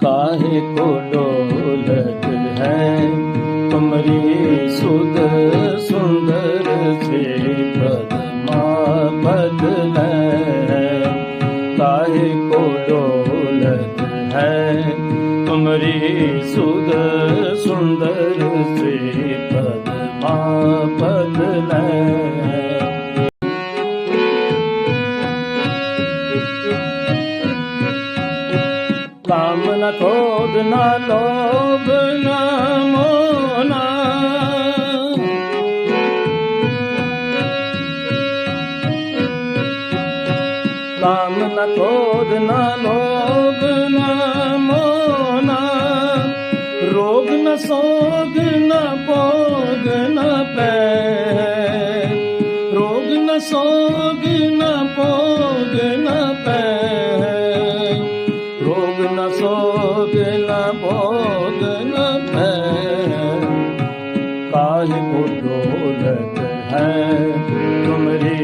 काहे को डोलत है तुमरी सुध सुंदर से पदमा बदल काहे को डोलत है तुमरी सुध सुंदर से पदमा बदल काम न क्रोध न लोभ न मोना काम न क्रोध न लोभ न मोना रोग न सोग न भोग न पै रोग न सोग न भोग न पै रोग न सोग न भोग न पै काहे को डोलत है तुमरी